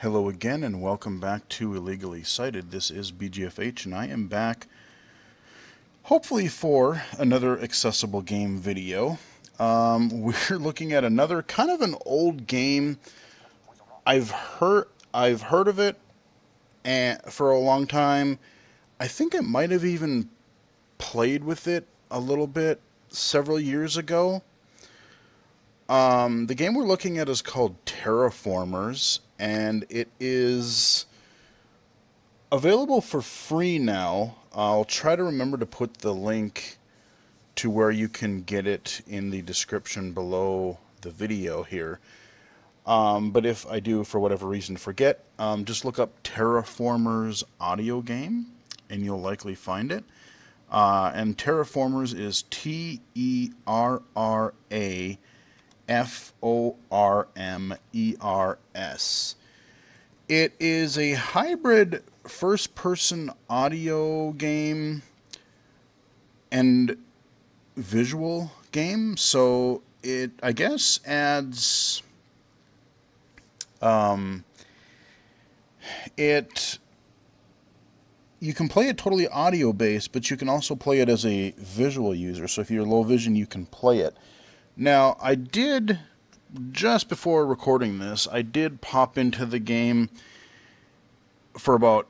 Hello again and welcome back to Illegally Cited. This is BGFH and I am back hopefully for another accessible game video. We're looking at another kind of an old game. I've heard of it for a long time. I think I might have even played with it a little bit several years ago. The game we're looking at is called Terraformers, and it is available for free now. I'll try to remember to put the link to where you can get it in the description below the video here. But if I do, for whatever reason, forget, just look up Terraformers audio game, and you'll likely find it. And Terraformers is Terraformers. It is a hybrid first-person audio game and visual game, so it, I guess, adds you can play it totally audio based, but you can also play it as a visual user. So if you're low vision, you can play it. Now, I did, just before recording this, I did pop into the game for about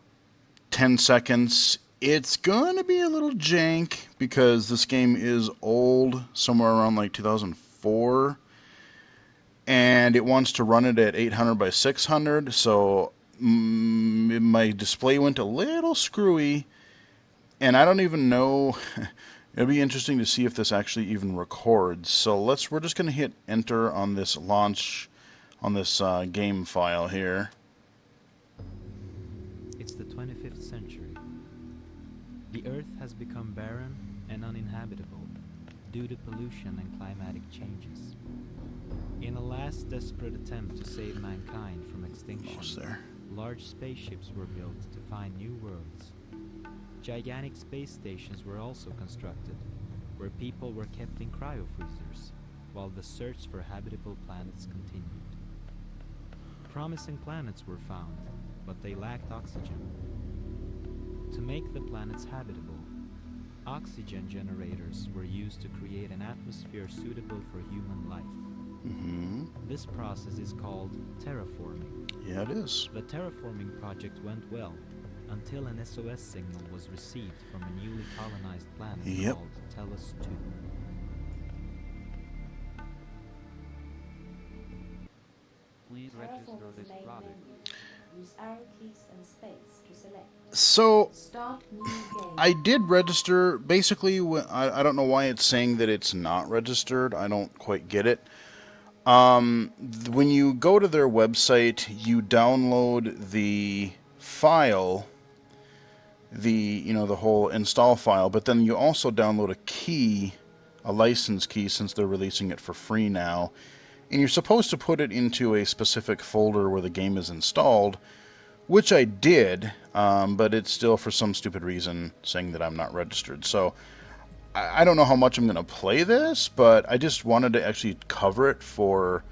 10 seconds. It's going to be a little jank because this game is old, somewhere around like 2004. And it wants to run it at 800 by 600, so my display went a little screwy, and I don't even know. It'll be interesting to see if this actually even records. So we're just going to hit enter on this launch, on this game file here. It's the 25th century. The Earth has become barren and uninhabitable due to pollution and climatic changes. In a last desperate attempt to save mankind from extinction, large spaceships were built to find new worlds. Gigantic space stations were also constructed, where people were kept in cryofreezers, while the search for habitable planets continued. Promising planets were found, but they lacked oxygen. To make the planets habitable, oxygen generators were used to create an atmosphere suitable for human life. This process is called terraforming. Yeah, it is. The terraforming project went well until an SOS signal was received from a newly colonized planet called Tellus 2. Please register this product. Use arrow keys and space to select. So, Start new game. I did register. Basically, I don't know why it's saying that it's not registered. I don't quite get it. When you go to their website, you download the file, the whole install file, but then you also download a key, a license key, since they're releasing it for free now, and you're supposed to put it into a specific folder where the game is installed, which I did, but it's still, for some stupid reason, saying that I'm not registered. So I don't know how much I'm going to play this, but I just wanted to actually cover it for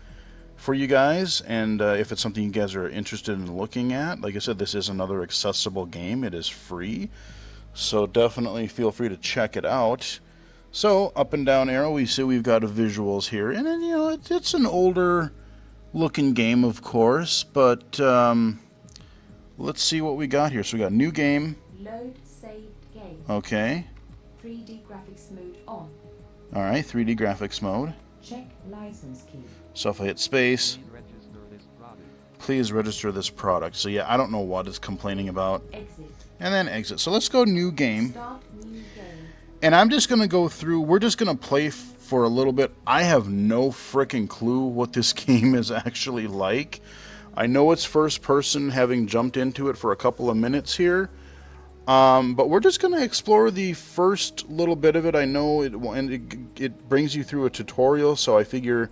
you guys, and if it's something you guys are interested in looking at. Like I said, this is another accessible game. It is free, so definitely feel free to check it out. So, up and down arrow, we see we've got visuals here, and then, it's an older looking game, of course, but let's see what we got here. So we got new game. Load saved game. Okay. 3D graphics mode on. Alright, 3D graphics mode. Check license key. So if I hit space, Please register this product. please register this product. So yeah, I don't know what it's complaining about. Exit. And then exit. So let's go new game. Start new game. And I'm just going to go through, we're just going to play for a little bit. I have no frickin' clue what this game is actually like. I know it's first person, having jumped into it for a couple of minutes here. But we're just going to explore the first little bit of it. I know it brings you through a tutorial, so I figure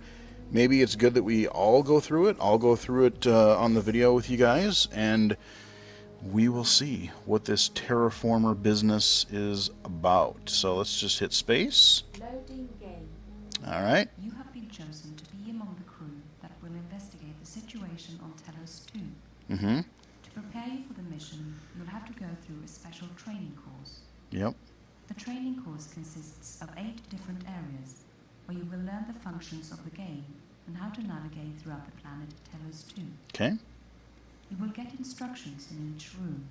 maybe it's good that we all go through it. I'll go through it on the video with you guys, and we will see what this terraformer business is about. So let's just hit space. Loading game. All right. You have been chosen to be among the crew that will investigate the situation on Tellus 2. Mm-hmm. To prepare you for the mission, you'll have to go through a special training course. Yep. The training course consists of 8 different areas, where you will learn the functions of the game and how to navigate throughout the planet Telos 2. Okay. You will get instructions in each room,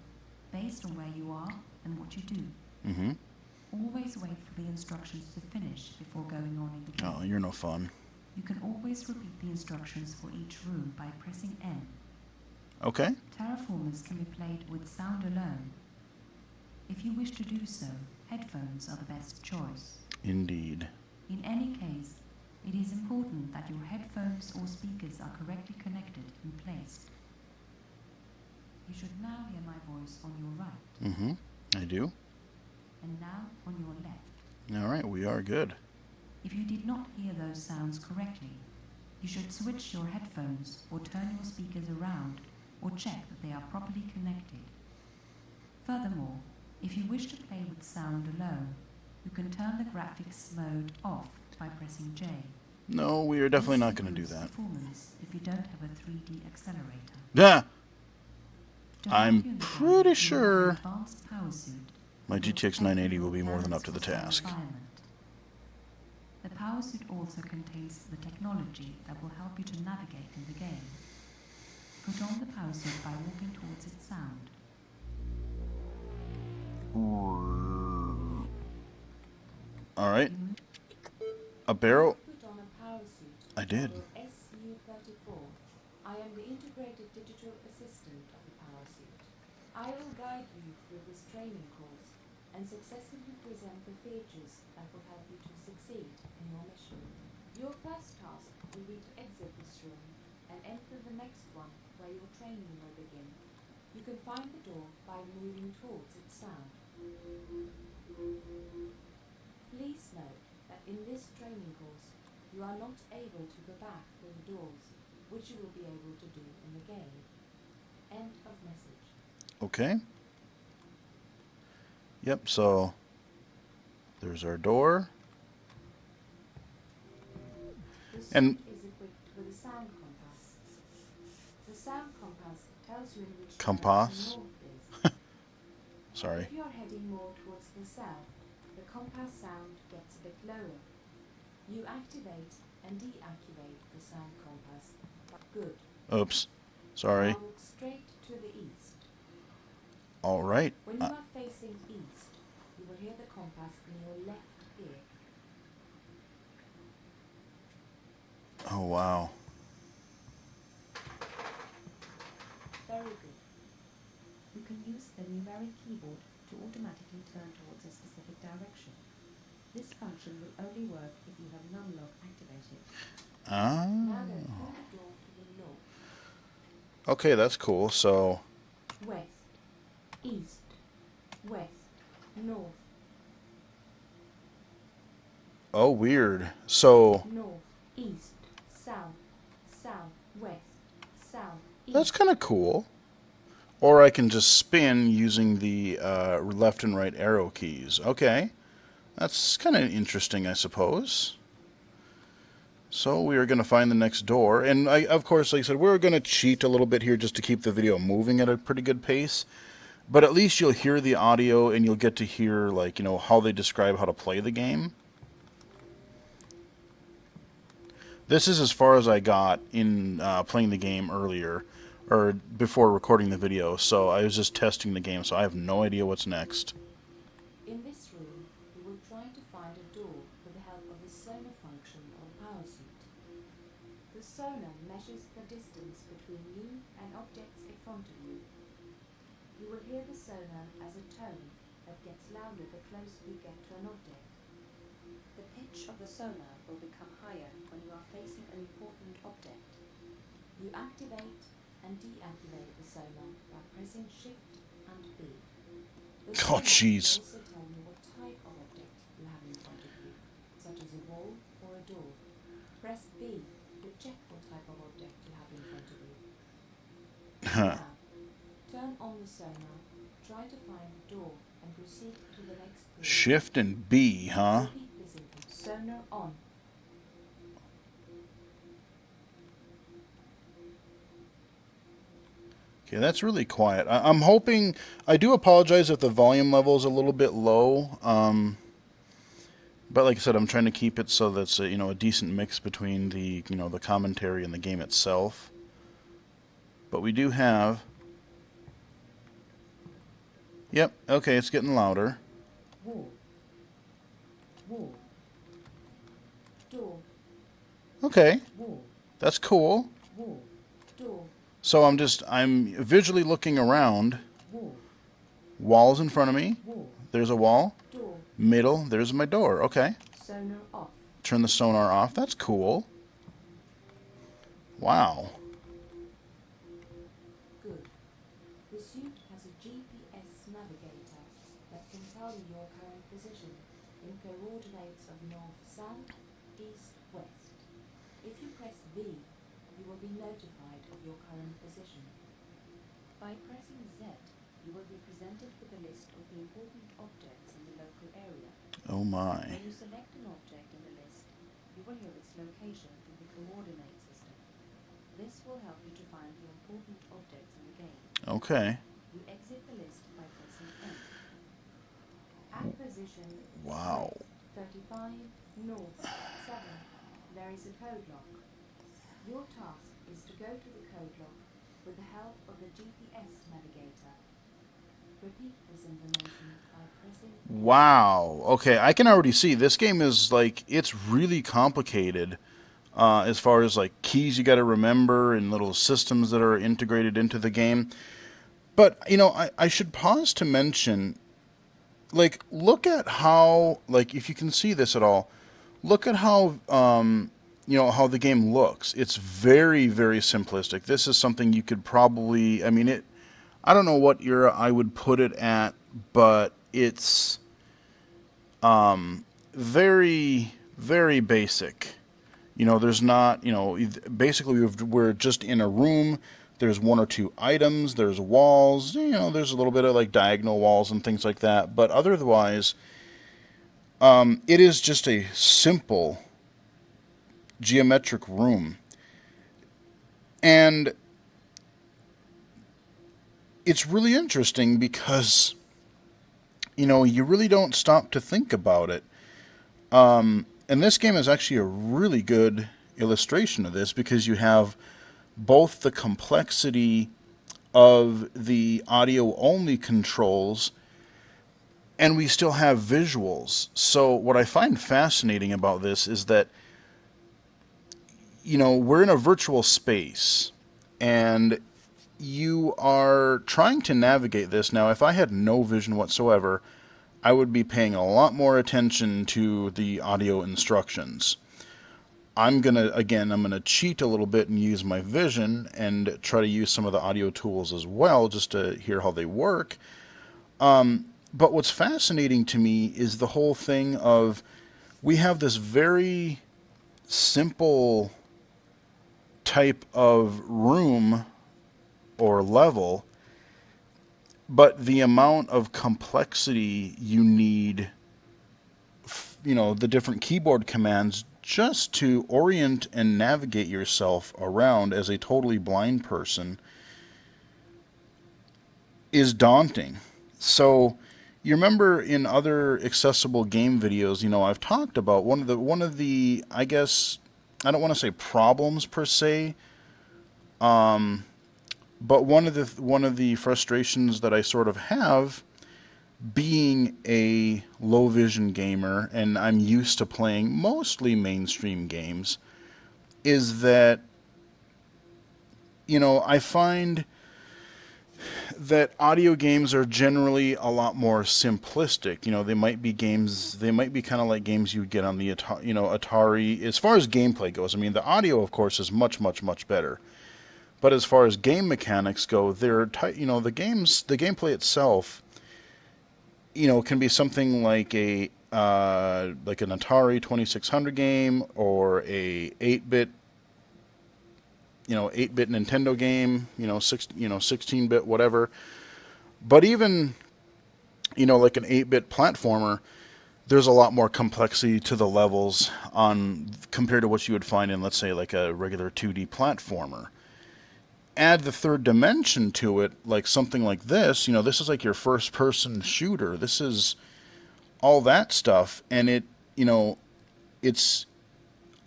based on where you are and what you do. Mm-hmm. Always wait for the instructions to finish before going on in the game. Oh, you're no fun. You can always repeat the instructions for each room by pressing N. Okay. Terraformers can be played with sound alone. If you wish to do so, headphones are the best choice. Indeed. In any case, it is important that your headphones or speakers are correctly connected and placed. You should now hear my voice on your right, Mm-hmm. I do. and now on your left. All right, we are good. If you did not hear those sounds correctly, you should switch your headphones or turn your speakers around or check that they are properly connected. Furthermore, if you wish to play with sound alone, you can turn the graphics mode off by pressing J. No, we are definitely This not going to do improves that. performance if you don't have a 3D accelerator. Yeah. To help I'm you in the game, pretty you will have sure an advanced power suit my that will GTX protect you 980 from will be more than up planet's to the hostile task. environment. The power suit also contains the technology that will help you to navigate in the game. Put on the power suit by walking towards its sound. All right. You move A barrel. Put on a power suit. I did. Model SU-34. I am the integrated digital assistant of the power suit. I will guide you through this training course and successfully present the features that will help you to succeed in your mission. Your first task will be to exit this room and enter the next one where your training will begin. You can find the door by moving towards its sound. Please note that in this training course, you are not able to go back through the doors, which you will be able to do in the game. End of message. Okay. Yep, so there's our door. The suit And- is equipped with a sound compass. The sound compass tells you in which Compass? direction north is. Sorry. If you are heading more towards the south, the compass sound gets a bit lower. You activate and deactivate the sound compass. Good. Oops. Sorry. Now look straight to the east. All right. When you are facing east, you will hear the compass in your left ear. Oh, wow. Very good. You can use the numeric keyboard to automatically turn towards a specific direction. This function will only work if you have numlock activated. Ah. Now go through the door to the north. Okay, that's cool. So, West, east, west, north, oh, weird. So, north, east, south, south, west, south, east. that's kind of cool. Or I can just spin using the left and right arrow keys. Okay. That's kind of interesting, I suppose. So we are going to find the next door. And of course, like I said, we're going to cheat a little bit here just to keep the video moving at a pretty good pace. But at least you'll hear the audio and you'll get to hear, like, how they describe how to play the game. This is as far as I got in playing the game earlier, or before recording the video. So I was just testing the game, so I have no idea what's next. In this room, you will try to find a door with the help of the sonar function of the power suit. The sonar measures the distance between you and objects in front of you. You will hear the sonar as a tone that gets louder the closer you get to an object. The pitch of the sonar will become higher when you are facing an important object. You activate and deactivate the sonar by pressing Shift and B. The Oh, sonar jeez. will also tell you what type of object you have in front of you, such as a wall or a door. Press B to check what type of object you have in front of you. Now, turn on the sonar, try to find the door, and proceed to the next room. Shift and B, huh? Repeat this info. Sonar on. Okay, that's really quiet. I'm hoping. I do apologize if the volume level is a little bit low. But like I said, I'm trying to keep it so that's a decent mix between the commentary and the game itself. But we do have. Yep. Okay, it's getting louder. Wall. Wall. Door. Okay, Wall. that's cool. Wall. Door. So I'm visually looking around. Wall. Walls in front of me. Wall. There's a wall. Door. Middle. There's my door. Okay. Sonar off. Turn the sonar off. That's cool. Wow. Good. The suit has a GPS navigator that can tell you your current position in coordinates of north, south, east, west. If you press V, you will be notified of your current position. By pressing Z, you will be presented with a list of the important objects in the local area. Oh my. When you select an object in the list, you will hear its location in the coordinate system. This will help you to find the important objects in the game. Okay. You exit the list by pressing N. At position Wow. west 35 north 7, there is a code lock. Your task is to go to the code lock with the help of the GPS navigator. Repeat this information by pressing Wow. Okay, I can already see this game is it's really complicated as far as keys you got to remember and little systems that are integrated into the game. But I should pause to mention, look at how if you can see this at all, look at how how the game looks. It's very, very simplistic. This is something you could probably, I don't know what era I would put it at, but it's very, very basic. There's not, basically we're just in a room. There's one or two items. There's walls. There's a little bit of diagonal walls and things like that. But otherwise, it is just a simple geometric room. And it's really interesting because, you really don't stop to think about it. And this game is actually a really good illustration of this because you have both the complexity of the audio-only controls and we still have visuals. So what I find fascinating about this is that, we're in a virtual space and you are trying to navigate this. Now, if I had no vision whatsoever, I would be paying a lot more attention to the audio instructions. I'm going to cheat a little bit and use my vision and try to use some of the audio tools as well just to hear how they work. But what's fascinating to me is the whole thing of we have this very simple type of room or level, but the amount of complexity you need, the different keyboard commands just to orient and navigate yourself around as a totally blind person is daunting. So you remember in other accessible game videos, I've talked about one of the I guess I don't want to say problems per se, but one of the frustrations that I sort of have being a low vision gamer, and I'm used to playing mostly mainstream games, is that I find that audio games are generally a lot more simplistic. They might be kind of like games you would get on the Atari. As far as gameplay goes, the audio, of course, is much, much, much better. But as far as game mechanics go, the gameplay itself, can be something like an Atari 2600 game or a 8-bit 8-bit Nintendo game, 16-bit whatever. But even like an 8-bit platformer, there's a lot more complexity to the levels compared to what you would find in, let's say, like a regular 2D platformer. add the third dimension to it, like something like this, this is like your first person shooter. This is all that stuff, and it's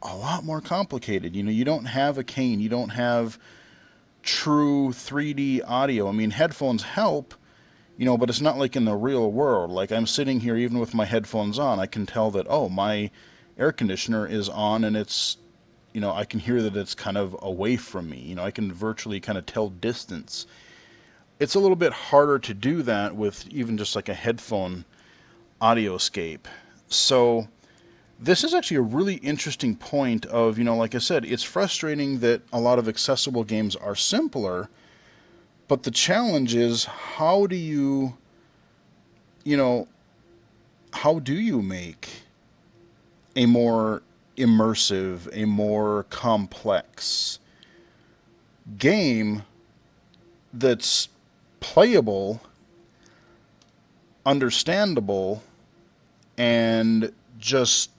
a lot more complicated. You don't have a cane, you don't have true 3D audio. I mean, headphones help, but it's not like in the real world. Like, I'm sitting here, even with my headphones on, I can tell that, oh, my air conditioner is on, and it's, I can hear that it's kind of away from me. I can virtually kind of tell distance. It's a little bit harder to do that with even just like a headphone audioscape. So this is actually a really interesting point of, like I said, it's frustrating that a lot of accessible games are simpler, but the challenge is how do you know, how do you make a more immersive, a more complex game that's playable, understandable, and just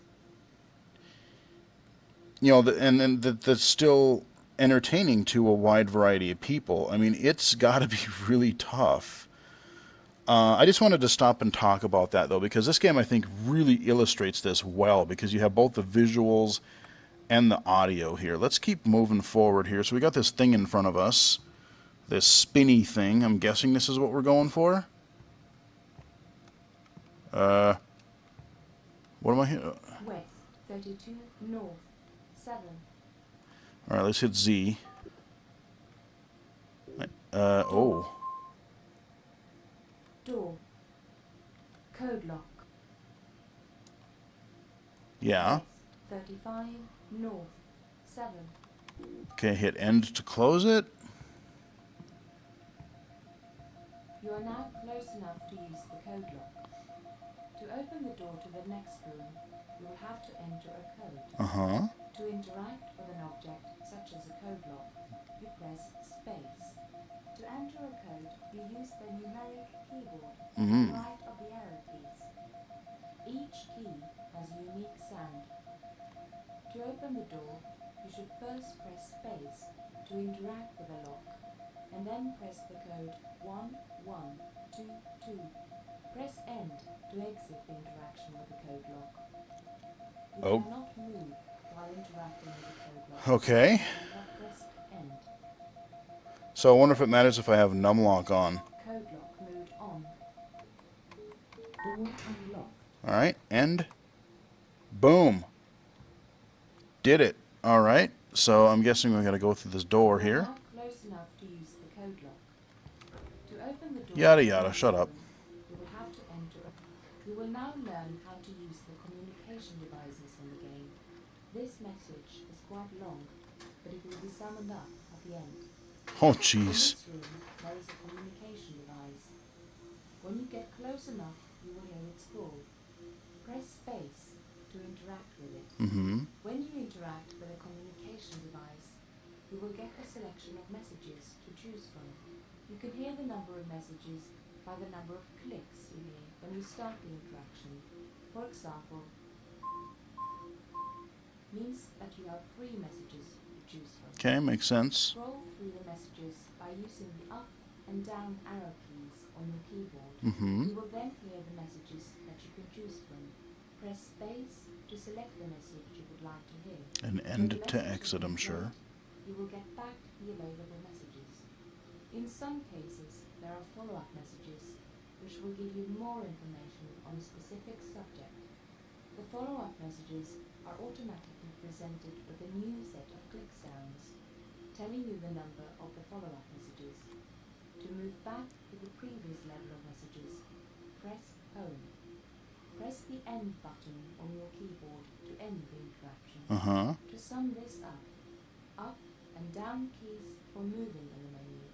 and that's still entertaining to a wide variety of people. I mean, it's got to be really tough. I just wanted to stop and talk about that, though, because this game, I think, really illustrates this well, because you have both the visuals and the audio here. Let's keep moving forward here. So we got this thing in front of us, this spinny thing. I'm guessing this is what we're going for. What am I here? West 32, north 7. All right, let's hit Z. Oh. Door. Code lock. Yeah. West 35, north 7. Okay, hit end to close it. You are now close enough to use the code lock. To open the door to the next room, you will have to enter a code. Uh-huh. To interact with an object, such as a code lock, you press space. To enter a code, you use the numeric keyboard to the right of the arrow keys. Each key has a unique sound. To open the door, you should first press space to interact with the lock, and then press the code 1122. Press end to exit the interaction with the code lock. You cannot move while interacting with the code lock. Okay. You have pressed end. So I wonder if it matters if I have numlock on. Code lock mode on. Door unlocked. All right, end. Boom. Did it. All right. So I'm guessing we got to go through this door You are here. now close enough to use the code lock. To open the door, Yada yada. Shut up. you will have to enter. You will now learn how to use the communication devices in the game. This message is quite long, but it will be summed up at the end. Oh, In jeez. this room, there is a communication device. When you get close enough, you will hear its call. Press space to interact with it. Mm-hmm. When you interact with a communication device, you will get a selection of messages to choose from. You can hear the number of messages by the number of clicks you hear when you start the interaction. For example, means that you have 3 messages to choose from. Okay, makes sense. Scroll through the messages by using the up and down arrow keys on your keyboard. Mm-hmm. You will then hear the messages that you can choose from. Press space to select the message you would like to hear. And When end the to message exit, is I'm sure. complete, you will get back the available messages. In some cases, there are follow-up messages, which will give you more information on a specific subject. The follow-up messages are automatically presented with a new set of click sounds, telling you the number of the follow-up messages. To move back to the previous level of messages, press home. Press the end button on your keyboard to end the interaction. Uh-huh. To sum this up and down keys for moving in the menu,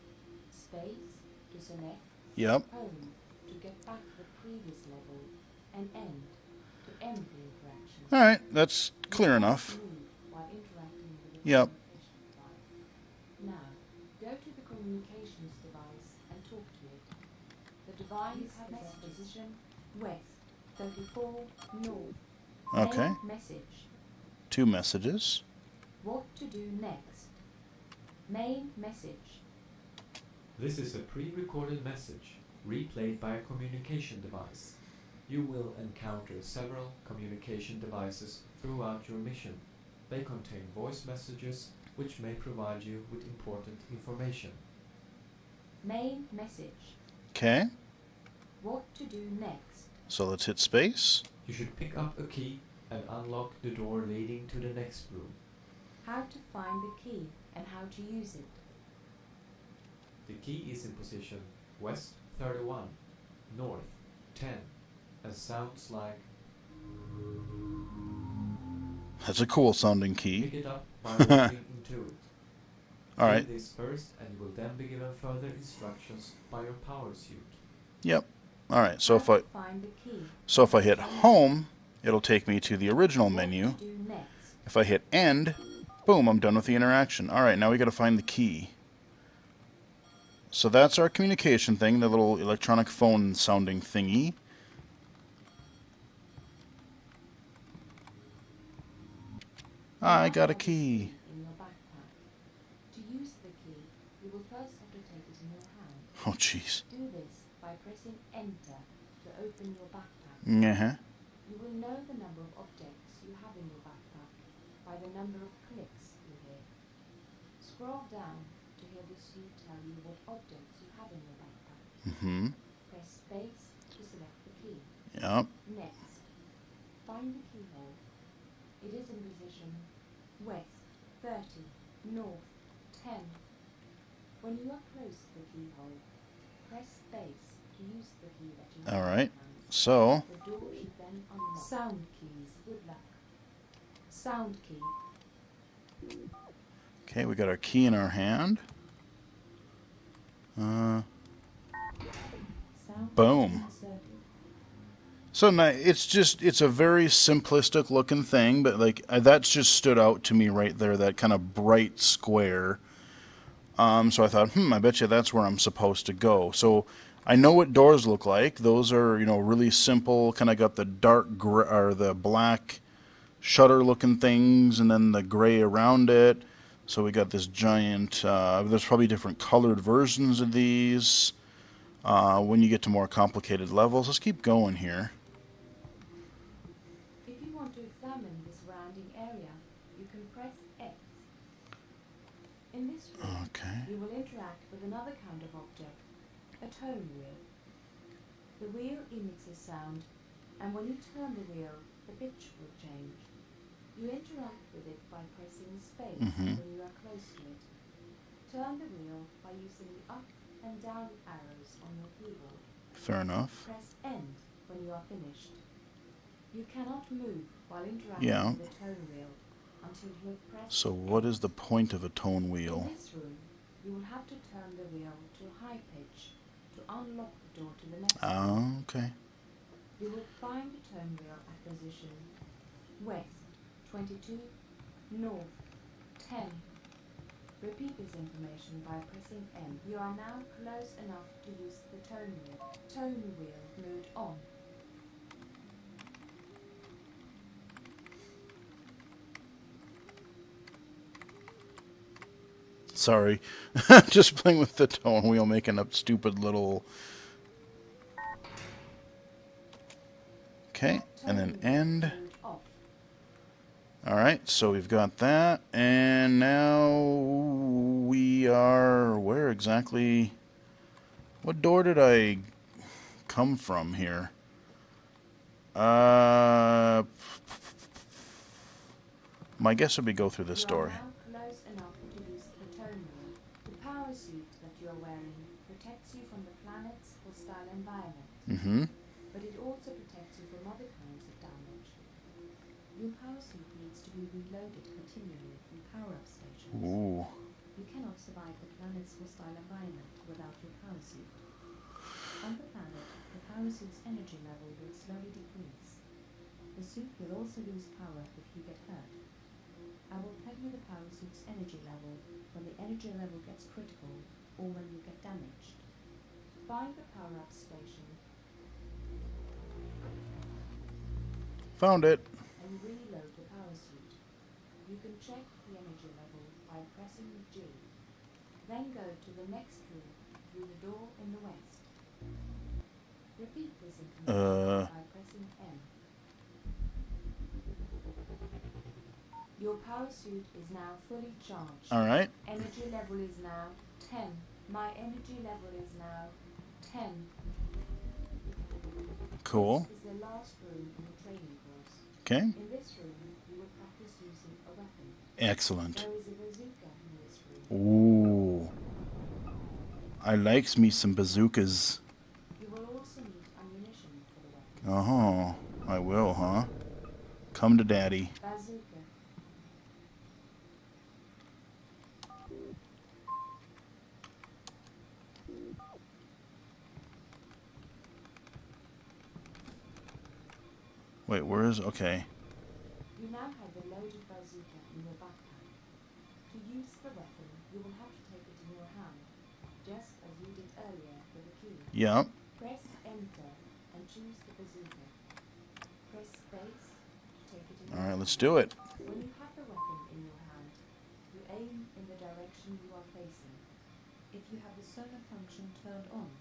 space to select, Yep. home to get back to the previous level, and end to end the interaction. All right, that's clear You cannot enough. move while interacting with the Yep. communication device. Now, go to the communications device and talk to it. The device has a position west 34 north. Okay. Main message. 2 messages. What to do next. Main message. This is a pre-recorded message, replayed by a communication device. You will encounter several communication devices throughout your mission. They contain voice messages, which may provide you with important information. Main message. Okay, What to do next? so let's hit space. You should pick up a key and unlock the door leading to the next room. How to find the key and how to use it. The key is in position West 31, North 10, and sounds like... That's a cool sounding Pick key. it up by walking into it. Alright, Do this first, and you will then be given further instructions by your power suit. yep. Alright, so How if to find the key. I hit home, it'll take me to the original menu. What to do next. If I hit end, boom, I'm done with the interaction. Alright, now we gotta find the key. So that's our communication thing, the little electronic phone sounding thingy. I got a key. In your backpack. To use the key, you will first have to take it in your hand. Oh, jeez. Do this by pressing enter to open your backpack. Yeah. You will know the number of objects you have in your backpack by the number of clicks you hear. Scroll down to hear the suit tell you what objects you have in your backpack. Mm-hmm. Press space to select the key. Yep. Next, find the keyhole. It is in position West 30, North 10. When you are close to the keyhole, press space to use the key that you have in your Alright. hand. So, The door should then unlock. Sound keys. Good luck. Sound key. okay, we got our key in our hand. Sound Boom. key inserted. So it's a very simplistic looking thing, but like that just stood out to me right there, that kind of bright square. So I thought, I bet you that's where I'm supposed to go. So I know what doors look like. Those are, really simple, kind of got the dark gray, or the black shutter looking things, and then the gray around it. So we got this giant, there's probably different colored versions of these when you get to more complicated levels. Let's keep going here. If you want to examine the surrounding area, you can press X. In this room, Okay. you will interact with another kind of object, a tone wheel. The wheel emits a sound, and when you turn the wheel, the pitch will change. You interact with it by pressing space Mhm. when you are close to it. Turn the wheel by using the up and down arrows on your keyboard. Fair enough. Press end when you are finished. You cannot move while interacting Yeah. with the tone wheel until you have pressed So what is the point of a tone wheel? In this room, you will have to turn the wheel to a high pitch to unlock the door to the next room. Oh, okay. You will find the tone wheel at position West 22, North 10. Repeat this information by pressing M. You are now close enough to use the tone wheel. Tone wheel mode on. Sorry. Just playing with the tone wheel, making up stupid little... Okay, and then Tone wheel end. mode off. Alright, so we've got that, and now we are... Where exactly... What door did I come from here? My guess would be go through this You door. are now close enough to use the tone wheel. The power suit that you are wearing protects you from the planet's hostile environment, Mm-hmm. but it also protects you from other kinds of damage. Your power suit needs to be reloaded continually in power-up stations. Ooh. You cannot survive the planet's hostile environment without your power suit. On the planet, the power suit's energy level will slowly decrease. The suit will also lose power if you get hurt. I will tell you the power suit's energy level when the energy level gets critical or when you get damaged. Find the power-up station Found it. and reload the power suit. You can check the energy level by pressing G. Then go to the next room with Repeat this information by pressing M. Your power suit is now fully charged. All right. Energy level is now 10. My energy level is now 10. Cool. This is the last room in the training course. Okay. In this room, you will practice using a weapon. Excellent. There is a bazooka in this room. Ooh. I likes me some bazookas. You will also need ammunition for the weapon. Oh, I will, huh? Come to daddy. Bazooka. Wait, where is... Okay. You now have the loaded bazooka in your backpack. To use the weapon, you will have to take it in your hand, just as you did earlier with the key. Yep. Press Enter and choose the bazooka. Press Space to take it in your All right, hand. let's do it. When you have the weapon in your hand, you aim in the direction you are facing. If you have the sonar function turned on,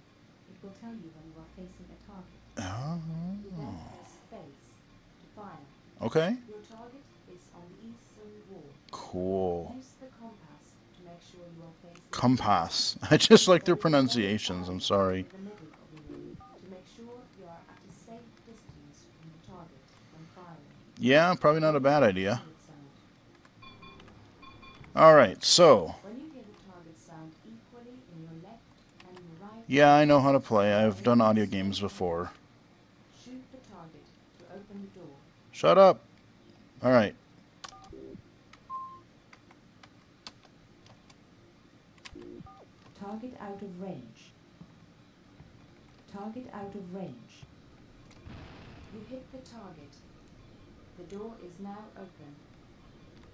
it will tell you when you are facing a target. You then press Space to fire. Okay. Your target is on the eastern wall. Cool. Use the compass to make sure you are facing Compass. I just like their pronunciations. I'm sorry. the middle of the room to make sure you are at a safe distance from the target when firing. Yeah, probably not a bad idea. Target sound. All right, so... When you hear the target sound equally in your left and your right, Yeah, I know how to play. I've done audio games before. shoot the target to open the door. Shut up. All right. Target out of range. Target out of range. You hit the target. The door is now open.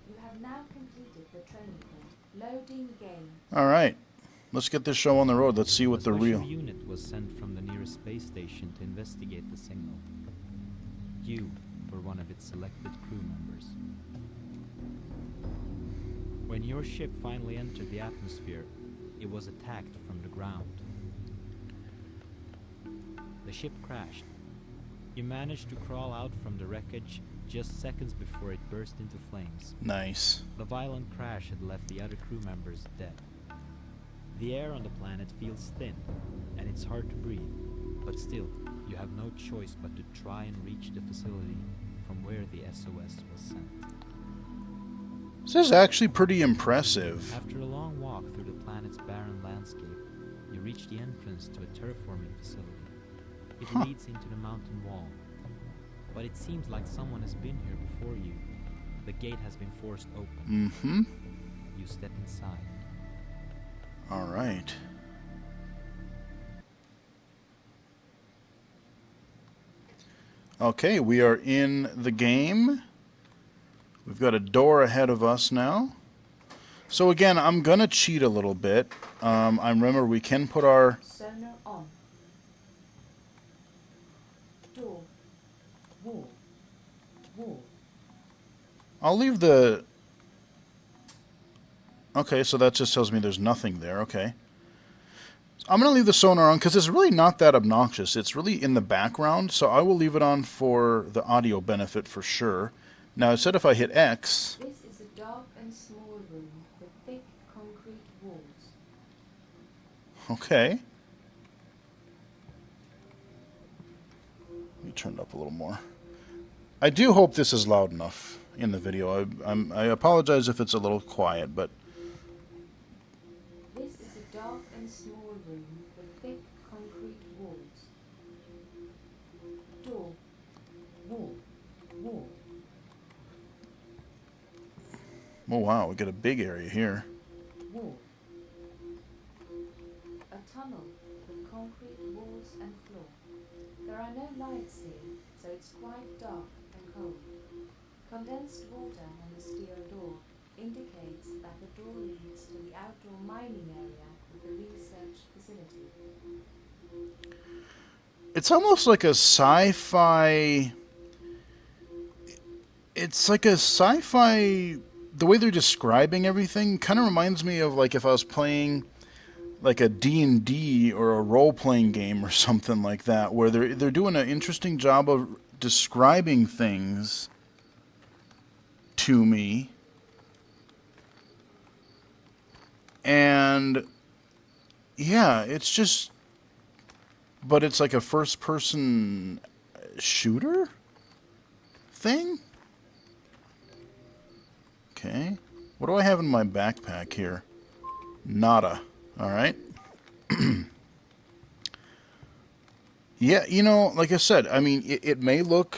You have now completed the training course. Loading game. All right. Let's get this show on the road. Let's see what A the special real... unit was sent from the nearest space station to investigate the signal. You were one of its selected crew members. When your ship finally entered the atmosphere, it was attacked from the ground. The ship crashed. You managed to crawl out from the wreckage just seconds before it burst into flames. Nice. The violent crash had left the other crew members dead. The air on the planet feels thin, and it's hard to breathe, but still, you have no choice but to try and reach the facility from where the SOS was sent. This is actually pretty impressive. After a long walk through the planet's barren landscape, you reach the entrance to a terraforming facility. It leads into the mountain wall, but it seems like someone has been here before you. The gate has been forced open. Mm-hmm. You step inside. All right. Okay, we are in the game. We've got a door ahead of us now. So again, I'm going to cheat a little bit. I remember we can put our... Sonar on. Door. Wall. Wall. I'll leave the... Okay, so that just tells me there's nothing there. Okay. I'm going to leave the sonar on because it's really not that obnoxious. It's really in the background, so I will leave it on for the audio benefit for sure. Now, it said if I hit X... This is a dark and small room with thick concrete walls. Okay. Let me turn it up a little more. I do hope this is loud enough in the video. I apologize if it's a little quiet, but... This is a dark and small room with thick concrete walls. Door. Wall. Wall. Oh wow, we got a big area here. Wall. A tunnel with concrete walls and floor. There are no lights here, so it's quite dark and cold. Condensed water on the steel door indicates that the door leads to the outdoor mining area of the research facility. It's almost like a sci-fi... It's like a sci-fi... The way they're describing everything kind of reminds me of like if I was playing like a D&D or a role-playing game or something like that, where they're doing an interesting job of describing things to me. And yeah, it's just, but it's like a first-person shooter thing? Okay. What do I have in my backpack here? Nada. Alright. Yeah, you know, like I said, I mean, it may look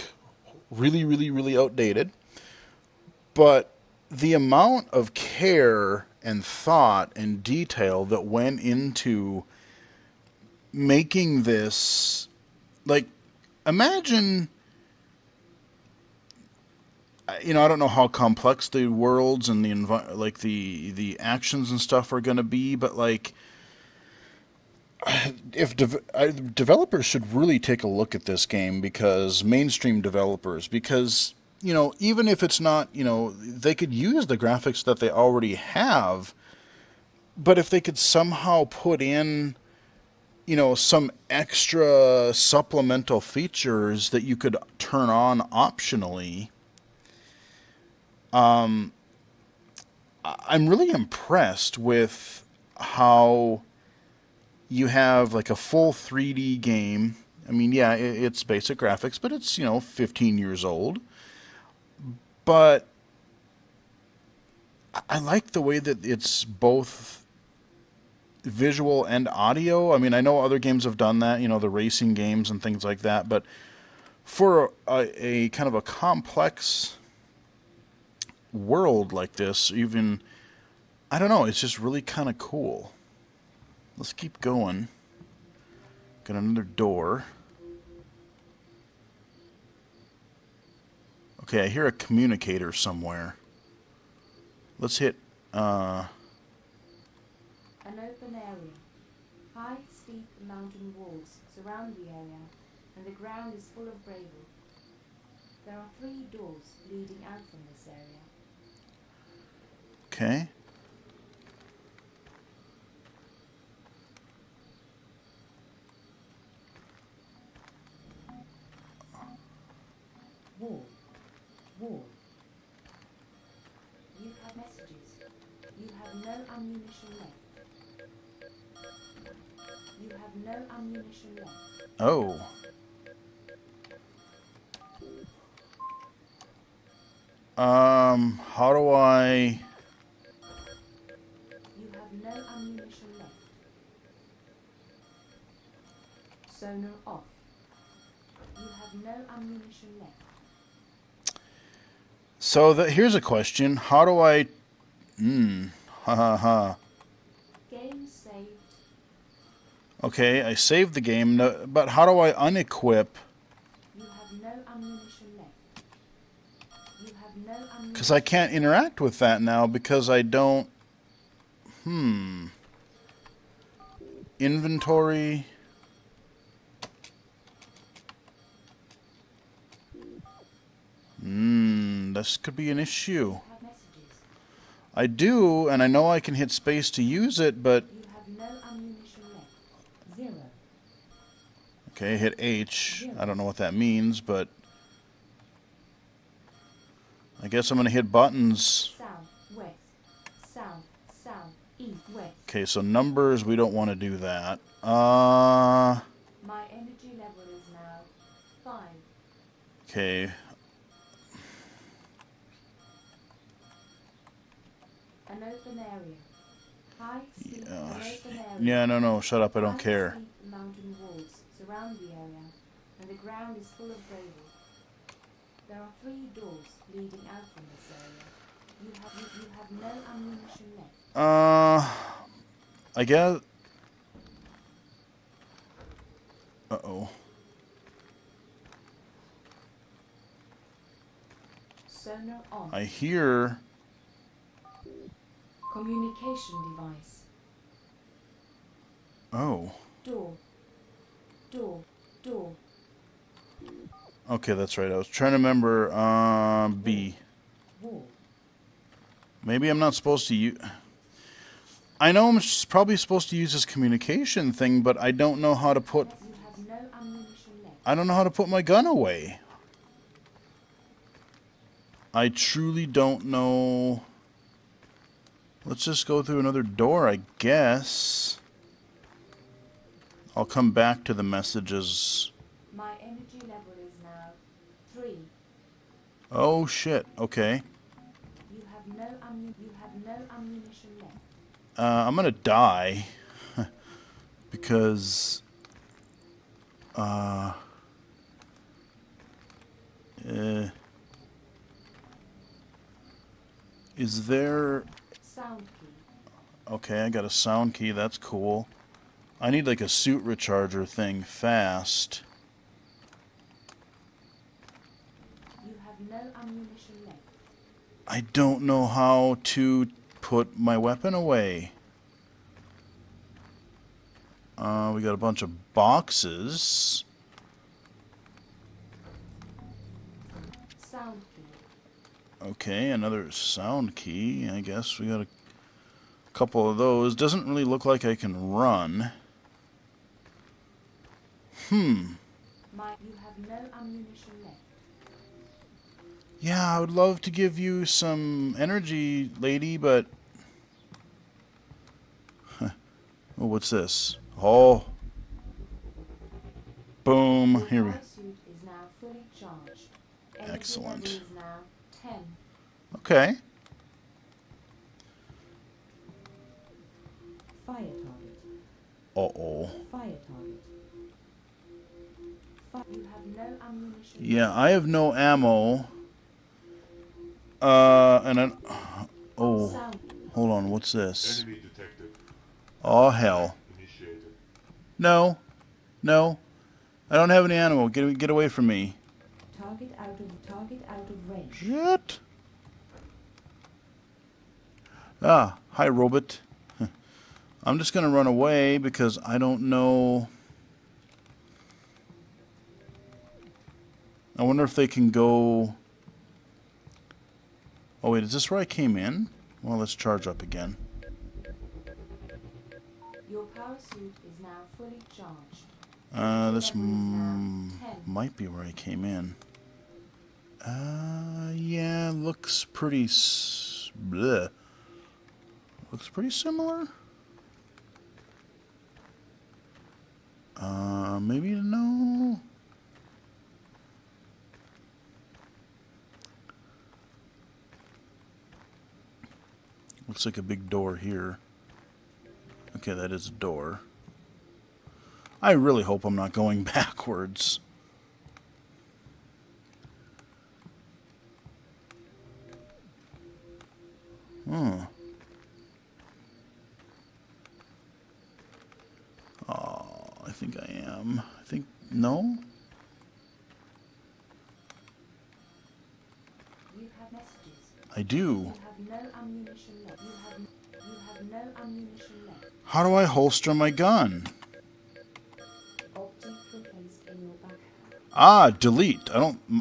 really, really, really outdated, but the amount of care and thought and detail that went into making this, like, imagine, you know, I don't know how complex the worlds and like the actions and stuff are going to be, but like, if developers should really take a look at this game, because mainstream developers, because you know, even if it's not, you know, they could use the graphics that they already have, but if they could somehow put in, you know, some extra supplemental features that you could turn on optionally, I'm really impressed with how you have like a full 3D game. I mean, yeah, it's basic graphics, but it's, you know, 15 years old. But I like the way that it's both visual and audio. I mean, I know other games have done that, you know, the racing games and things like that, but for a kind of a complex world like this, even, I don't know, it's just really kind of cool. Let's keep going. Got another door. Okay, I hear a communicator somewhere. Let's hit, An open area. High, steep mountain walls surround the area, and the ground is full of gravel. There are 3 doors leading out from this area. okay. Wall. Wall. You have messages. You have no ammunition left. You have no ammunition left. Oh. How do I... You have no ammunition left. Sonar off. You have no ammunition left. So here's a question. How do I... Ha ha ha. Game saved. Okay, I saved the game, but how do I unequip? You have no ammunition left. You have no ammunition. Because I can't interact with that now because I don't... Inventory... This could be an issue. You have messages. I do, and I know I can hit space to use it, but... You have no ammunition left. 0. Okay, hit H. I don't know what that means, but... I guess I'm going to hit buttons. South, west. South, south, east, west. Okay, so numbers, we don't want to do that. My energy level is now 5. Okay. An open area. High, steep, Yeah, and open area. Yeah, no, shut up, I don't High, care. steep mountain walls surround the area, and the ground is full of gravel. There are 3 doors leading out from this area. You have no ammunition left. I guess... Uh-oh. Sonar on. I hear... Communication device. Oh. Door. Door. Door. Okay, that's right. I was trying to remember, B. Wall. Maybe I'm not supposed to use... I know I'm probably supposed to use this communication thing, but I don't know how to put... You have no ammunition left. I don't know how to put my gun away. I truly don't know... Let's just go through another door, I guess. I'll come back to the messages. My energy level is now 3. Oh shit, okay. You have no ammunition left. I'm gonna die. Because... Uh... Is there... Sound key. Okay, I got a sound key, that's cool. I need like a suit recharger thing fast. You have no ammunition left. I don't know how to put my weapon away. We got a bunch of boxes. Sound key. Okay, another sound key. I guess we got a couple of those. Doesn't really look like I can run. You have no ammunition left. Yeah, I would love to give you some energy, lady, but... Oh, what's this? Oh. Boom. Here we... Your suit is now fully charged. Energy Excellent. level is now 10. Okay. Fire target. Uh-oh. Fire target. You have no ammunition. Yeah, I have no ammo. And an... Oh. Sound. Hold on, what's this? Enemy detected. Oh, hell. Initiated. No. No. I don't have any ammo. Get away from me. Target out of range. Shit. Ah, hi, robot. I'm just gonna run away because I don't know... I wonder if they can go... Oh wait, is this where I came in? Well, let's charge up again. Your power suit is now fully charged. This might be where I came in. Yeah, looks pretty... bleh. Looks pretty similar. Maybe no... Looks like a big door here. Okay, that is a door. I really hope I'm not going backwards. Oh, I think I am. I think... No? You have messages. I do. You have no ammunition left. You have no ammunition left. How do I holster my gun? Object replaced in your backpack. Ah, delete.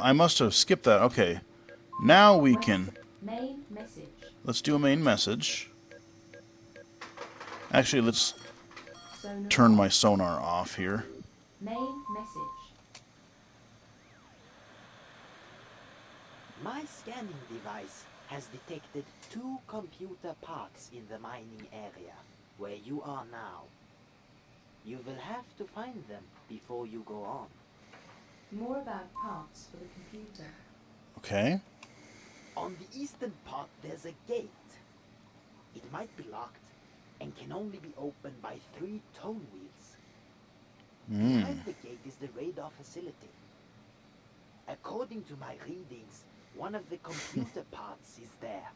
I must have skipped that. Okay. Now we can... Main message. Let's do a main message. Actually, let's Sonar. turn my sonar off here. Main message. My scanning device has detected 2 computer parks in the mining area where you are now. You will have to find them before you go on. More about parts for the computer. Okay. On the eastern part there's a gate. It might be locked and can only be opened by 3 tone wheels. Behind the gate is the radar facility. According to my readings, one of the computer parts is there.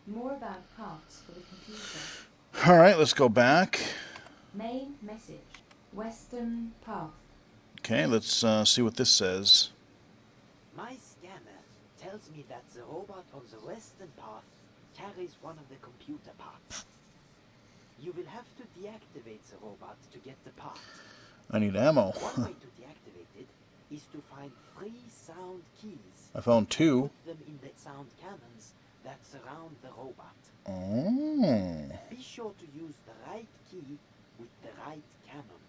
More about parts for the computer. Alright, let's go back. Main message. Western path. Okay, let's see what this says. My scanner tells me that the robot on the western path carries one of the computer parts. You will have to deactivate the robot to get the part. I need ammo. One way to deactivate it is to find 3 sound keys. I found 2. Put them in the sound cannons that surround the robot. Oh. Be sure to use the right key with the right cannon.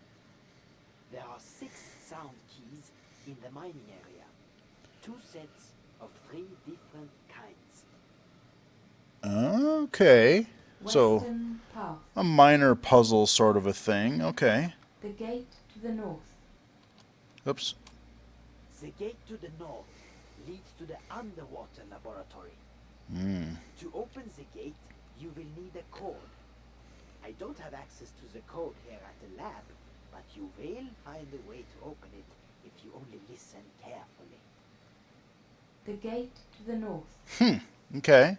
There are 6 sound keys in the mining area. 2 sets of 3 different kinds. Okay. So, Western path. a minor puzzle sort of a thing. Okay. The gate to the north. Oops. The gate to the north leads to the underwater laboratory. Hmm. To open the gate, you will need a code. I don't have access to the code here at the lab, but you will find a way to open it if you only listen carefully. The gate to the north. Okay.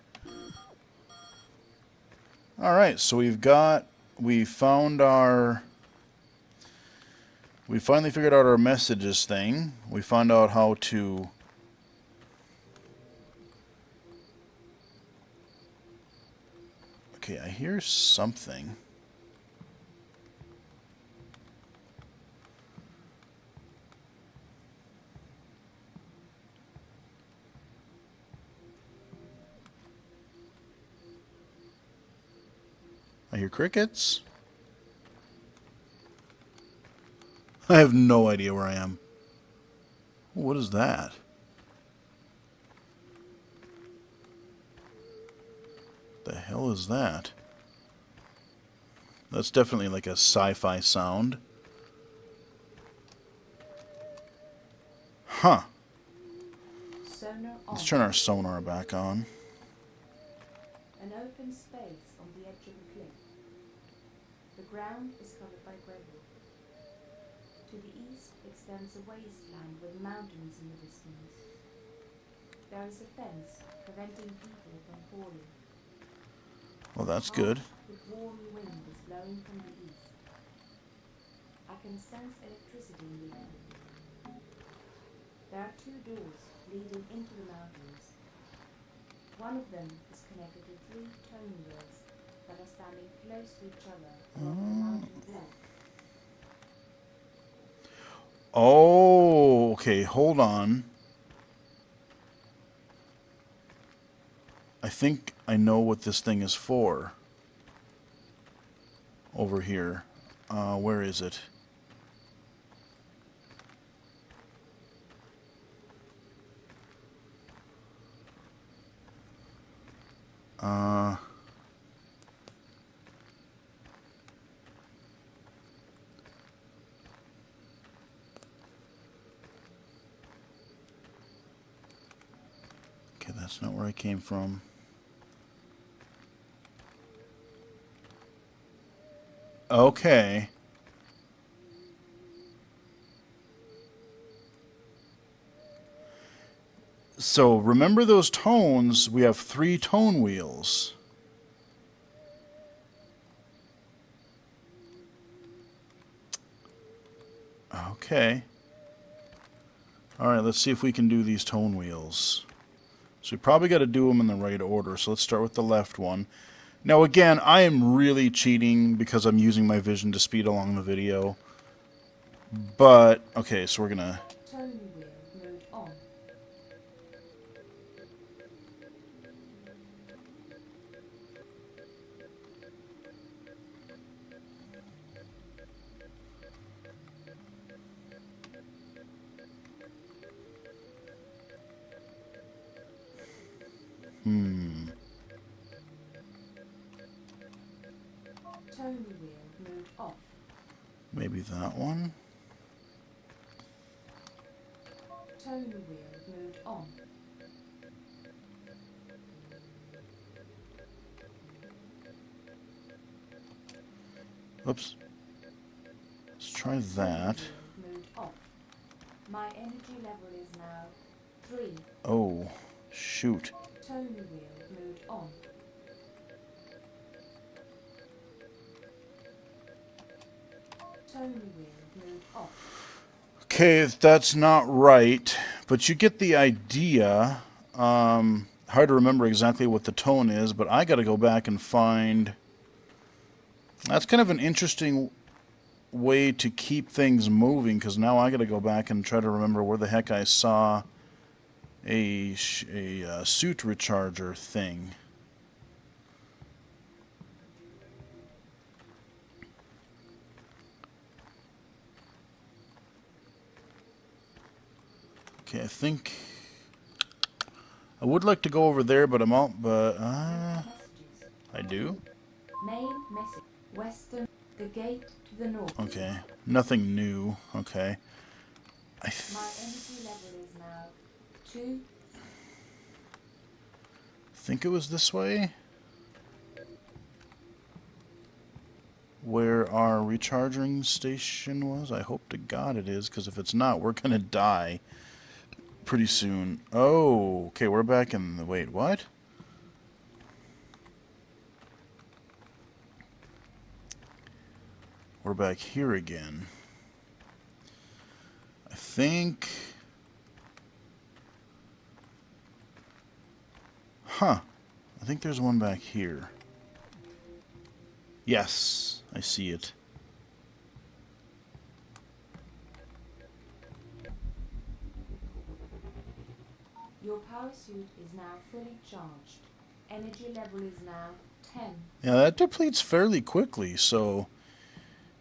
Alright, so we finally figured out our messages thing. We found out how to... Okay, I hear something. I hear crickets. I have no idea where I am. What is that? The hell is that? That's definitely like a sci-fi sound. Huh. Sonar on. Let's turn our sonar back on. An open space on the edge of a cliff. The ground is covered by gravel. To the east extends a wasteland with mountains in the distance. There is a fence preventing people from falling. Well, that's good. The warm wind is blowing from the east. I can sense electricity in the air. There are 2 doors leading into the mountains. One of them is connected to 3 tone wheels that are standing close to each other along the mountain flank. Oh, okay, hold on. I think I know what this thing is for. Over here. Where is it? Okay, that's not where I came from. Okay. So, remember those tones? We have 3 tone wheels. Okay. Alright, let's see if we can do these tone wheels. So we probably got to do them in the right order. So let's start with the left one. Now again, I am really cheating because I'm using my vision to speed along the video. But, okay, so we're going to... Tone wheel mode on. Tone wheel mode off. Maybe that one? Tone wheel mode on. Oops. Let's try that. Tone wheel mode off. My energy level is now 3. Oh, shoot. Tone wheel mode on. Tone wheel mode off. Okay, that's not right, but you get the idea. Hard to remember exactly what the tone is, but I got to go back and find... That's kind of an interesting way to keep things moving, because now I got to go back and try to remember where the heck I saw a suit recharger thing. Okay, I think I would like to go over there, but I'm out. But Messages. I do. Main message. Western. The gate to the north. Okay, nothing new. Okay, My energy level is now 2. think it was this way. Where our recharging station was? I hope to God it is, because if it's not, we're gonna die pretty soon. Oh, okay, we're back in the... Wait, what? We're back here again. I think... Huh. I think there's one back here. Yes, I see it. Your power suit is now fully charged. Energy level is now 10. Yeah, that depletes fairly quickly, so...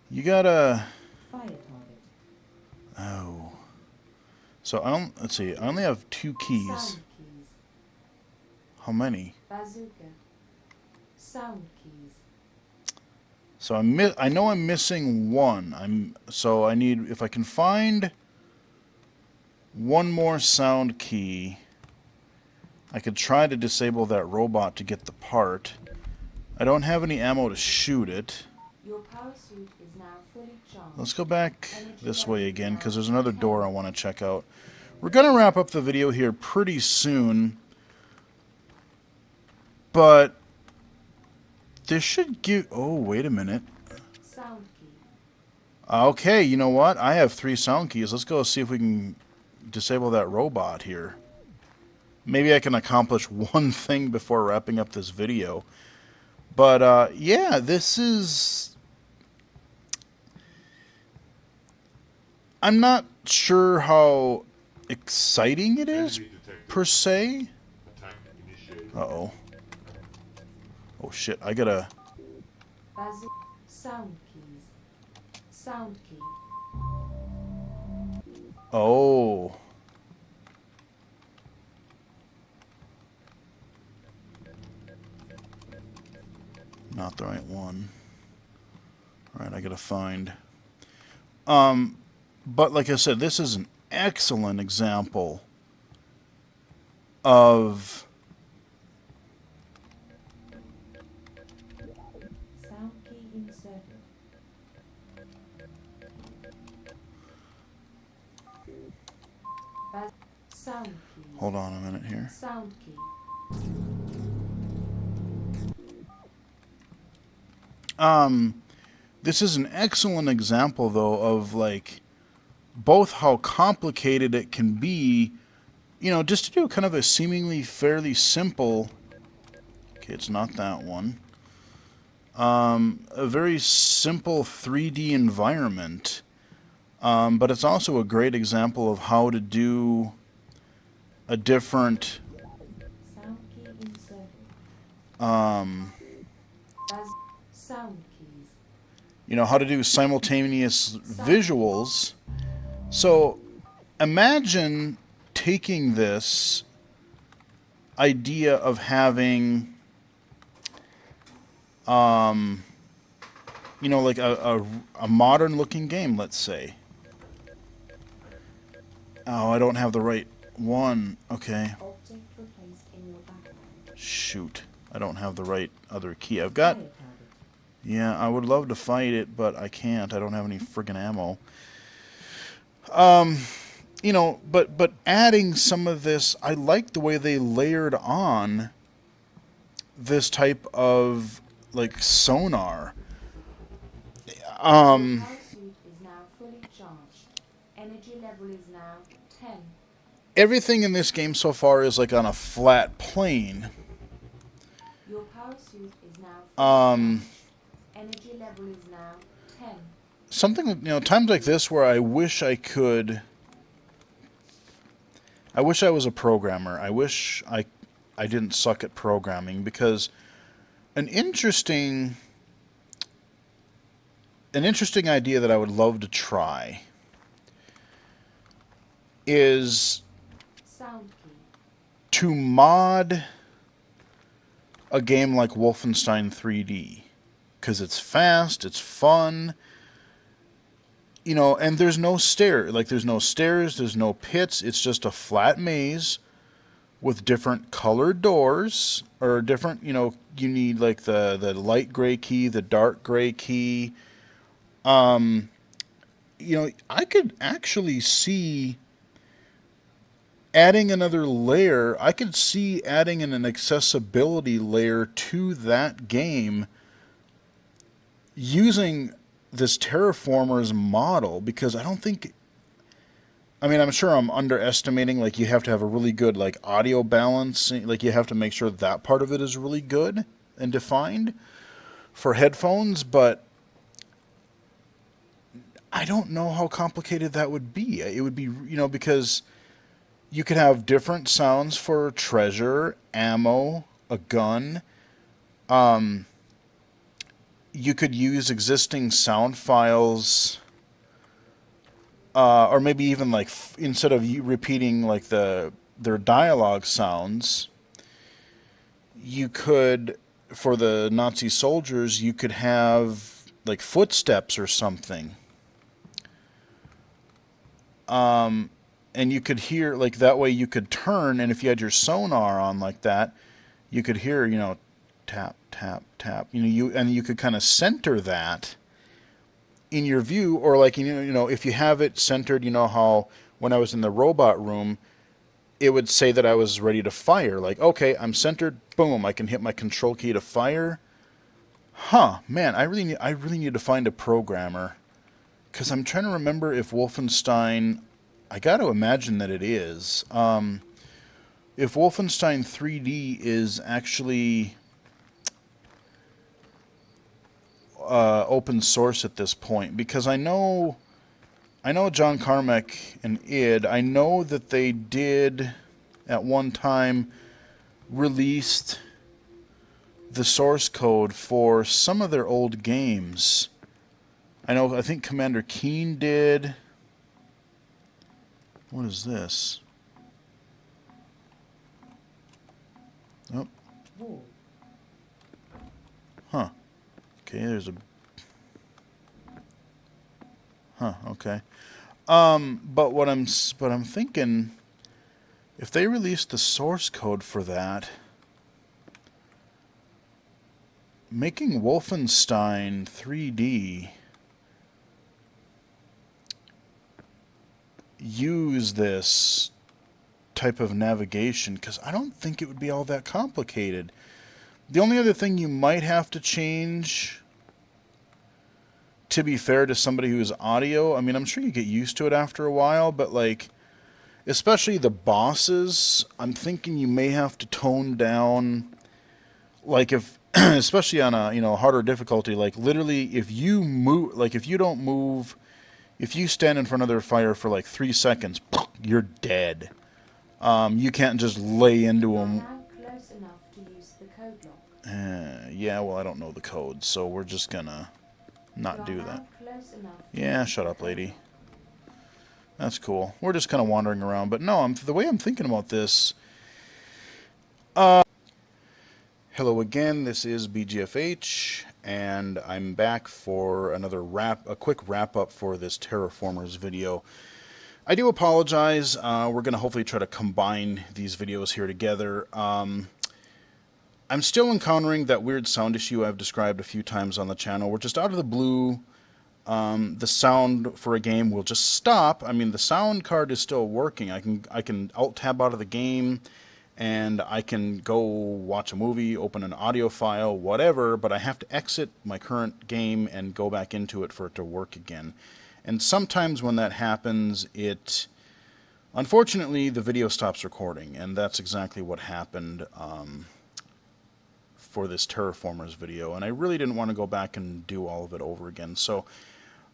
You gotta... Fire target. Oh. So, let's see, I only have 2 keys. Sound keys. How many? Bazooka. Sound keys. So I know I'm missing one. So I need, if I can find one more sound key, I could try to disable that robot to get the part. I don't have any ammo to shoot it. Your power suit is now fully charged. Let's go back this way again, because there's another door I want to check out. We're going to wrap up the video here pretty soon, but this should give... Oh, wait a minute. Sound key. Okay, you know what? I have 3 sound keys. Let's go see if we can disable that robot here. Maybe I can accomplish one thing before wrapping up this video. But, yeah, this is... I'm not sure how exciting it is, per se. Uh-oh. Oh, shit. I gotta... Bazooka. Sound keys. Sound key. Oh. Not the right one. Alright, I gotta find... But like I said, this is an excellent example of... Sound key inserted. Sound keys. Hold on a minute here. Sound key. This is an excellent example, though, of, like, both how complicated it can be, you know, just to do kind of a seemingly fairly simple... Okay, it's not that one. A very simple 3D environment. But it's also a great example of how to do a different... Sound key inserted. Sound keys. You know, how to do simultaneous visuals. So, imagine taking this idea of having, you know, like a modern-looking game, let's say. Oh, I don't have the right one. Okay. Object replaced in your background. Shoot. I don't have the right other key. I've got... Yeah, I would love to fight it, but I can't. I don't have any friggin' ammo. You know, but adding some of this, I like the way they layered on this type of, like, sonar. Power suit is now fully charged. Energy level is now 10. Everything in this game so far is, like, on a flat plane. Your power suit is now fully charged. Energy level is now 10. Something, you know, times like this where I wish I could... I wish I was a programmer. I wish I didn't suck at programming, because an interesting idea that I would love to try is sound key. to mod a game like Wolfenstein 3D, because it's fast, it's fun, you know, and there's no there's no stairs, there's no pits, it's just a flat maze with different colored doors, or different, you know, you need like the light gray key, the dark gray key. You know, I could actually see adding another layer. I could see adding an accessibility layer to that game using this Terraformers model, because I don't think, I mean, I'm sure I'm underestimating, like, you have to have a really good, like, audio balance, like, you have to make sure that part of it is really good and defined for headphones, but I don't know how complicated that would be. It would be, you know, because you could have different sounds for treasure, ammo, a gun. You could use existing sound files, or maybe even like instead of you repeating like their dialogue sounds, you could, for the Nazi soldiers, you could have like footsteps or something. And you could hear, like, that way you could turn, and if you had your sonar on like that, you could hear, you know, tap, tap, tap. You know, you could kind of center that in your view, or like, you know, if you have it centered, you know how when I was in the robot room, it would say that I was ready to fire. Like, okay, I'm centered, boom, I can hit my control key to fire. Huh, man, I really need to find a programmer, because I'm trying to remember if Wolfenstein, I got to imagine that it is. If Wolfenstein 3D is actually open source at this point, because I know John Carmack and id, I know that they did at one time released the source code for some of their old games. I think Commander Keen did. What is this? Oh. Wall. Huh. Okay, there's a... Huh, okay. But what I'm thinking, if they released the source code for that, making Wolfenstein 3D use this type of navigation, because I don't think it would be all that complicated. The only other thing you might have to change, to be fair to somebody who's audio, I mean, I'm sure you get used to it after a while, but like, especially the bosses, I'm thinking you may have to tone down, like if, especially on a, you know, harder difficulty, like literally if you move, like if you don't move, if you stand in front of their fire for like 3 seconds, you're dead. You can't just lay into You are them. now close enough to use the code lock. Yeah, well, I don't know the code, so we're just gonna not do that. Close enough Yeah, shut up, lady. That's cool. We're just kind of wandering around, but no, the way I'm thinking about this. Hello again. This is BGFH, and I'm back for another a quick wrap up for this Terraformers video. I do apologize. We're going to hopefully try to combine these videos here together. I'm still encountering that weird sound issue I've described a few times on the channel. We're just out of the blue. The sound for a game will just stop. I mean, the sound card is still working. I can alt tab out of the game, and I can go watch a movie, open an audio file, whatever, but I have to exit my current game and go back into it for it to work again. And sometimes when that happens, unfortunately, the video stops recording, and that's exactly what happened for this Terraformers video, and I really didn't want to go back and do all of it over again. So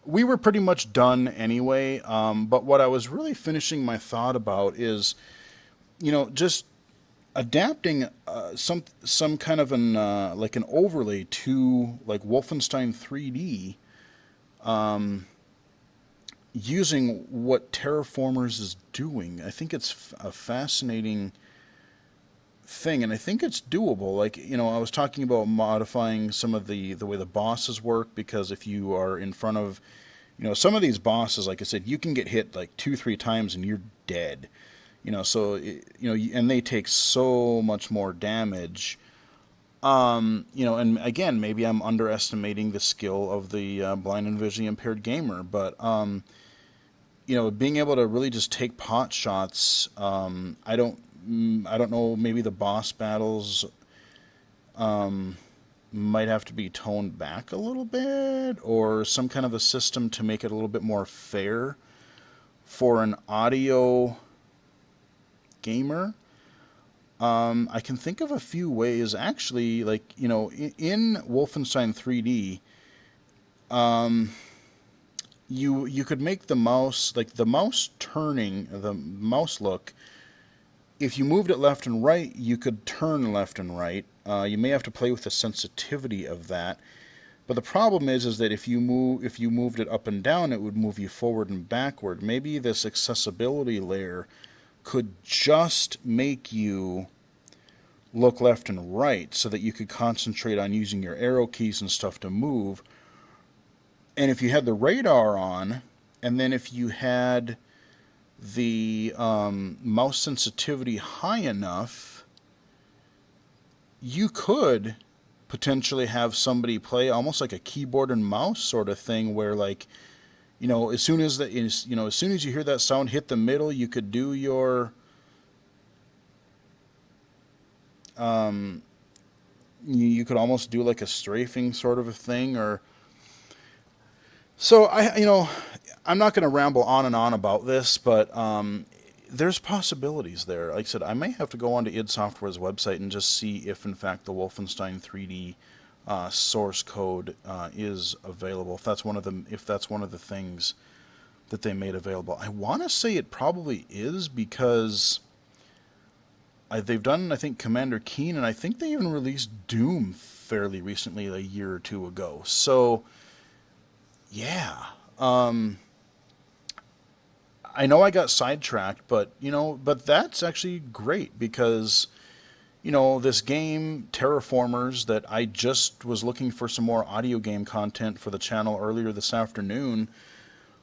we were pretty much done anyway, but what I was really finishing my thought about is, you know, just adapting some kind of an like an overlay to like Wolfenstein 3D, using what Terraformers is doing. I think it's a fascinating thing, and I think it's doable. Like, I was talking about modifying some of the way the bosses work, because if you are in front of, some of these bosses, like I said, you can get hit like 2-3 times and you're dead. So and they take so much more damage. And again, maybe I'm underestimating the skill of the blind and visually impaired gamer, but being able to really just take pot shots. I don't know. Maybe the boss battles might have to be toned back a little bit, or some kind of a system to make it a little bit more fair for an audio gamer. I can think of a few ways, actually, like, in Wolfenstein 3D, you could make the mouse, like the mouse turning, the mouse look, if you moved it left and right, you could turn left and right. You may have to play with the sensitivity of that. But the problem is that if you moved it up and down, it would move you forward and backward. Maybe this accessibility layer could just make you look left and right so that you could concentrate on using your arrow keys and stuff to move. And if you had the radar on, and then if you had the mouse sensitivity high enough, you could potentially have somebody play almost like a keyboard and mouse sort of thing, where, like, as soon as you hear that sound hit the middle, you could do your you could almost do like a strafing sort of a thing. Or so I'm not going to ramble on and on about this, but there's possibilities there. Like I said, I may have to go onto id Software's website and just see if, in fact, the Wolfenstein 3D source code is available. If that's one of the things that they made available. I want to say it probably is, because they've done, I think, Commander Keen, and I think they even released Doom fairly recently, a year or two ago. So, yeah. I know I got sidetracked, but that's actually great, because this game Terraformers, that I just was looking for some more audio game content for the channel earlier this afternoon,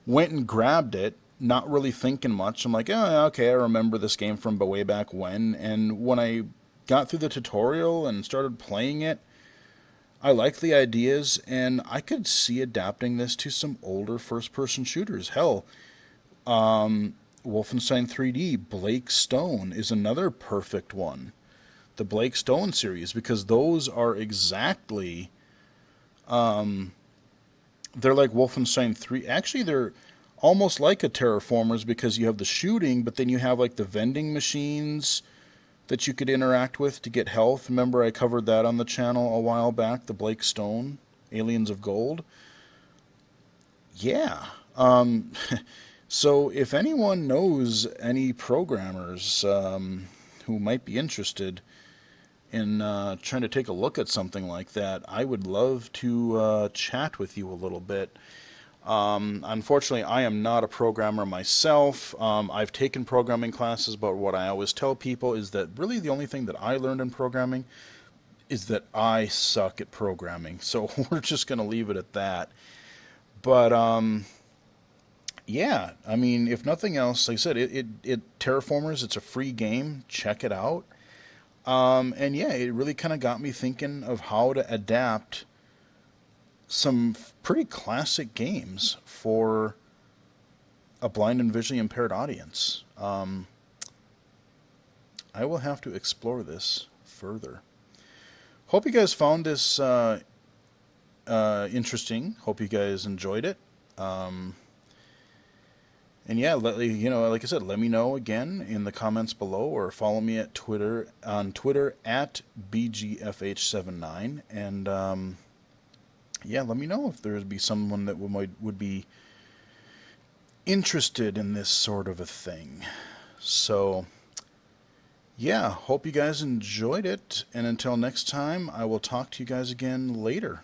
went and grabbed it, not really thinking much. I'm like, oh, okay, I remember this game from way back when. And when I got through the tutorial and started playing it, I liked the ideas, and I could see adapting this to some older first-person shooters. Hell, Wolfenstein 3D, Blake Stone is another perfect one. The Blake Stone series, because those are exactly, they're like Wolfenstein 3. Actually, they're almost like a Terraformers, because you have the shooting, but then you have like the vending machines that you could interact with to get health. Remember, I covered that on the channel a while back, the Blake Stone, Aliens of Gold. Yeah. So if anyone knows any programmers who might be interested in trying to take a look at something like that, I would love to chat with you a little bit. Unfortunately, I am not a programmer myself. I've taken programming classes, but what I always tell people is that really the only thing that I learned in programming is that I suck at programming. So we're just going to leave it at that. But yeah, I mean, if nothing else, like I said, it Terraformers, it's a free game. Check it out. And yeah, it really kind of got me thinking of how to adapt some pretty classic games for a blind and visually impaired audience. I will have to explore this further. Hope you guys found this interesting. Hope you guys enjoyed it. And yeah, like I said, let me know again in the comments below, or follow me at Twitter at BGFH79, and yeah, let me know if there'd be someone that would be interested in this sort of a thing. So yeah, hope you guys enjoyed it, and until next time, I will talk to you guys again later.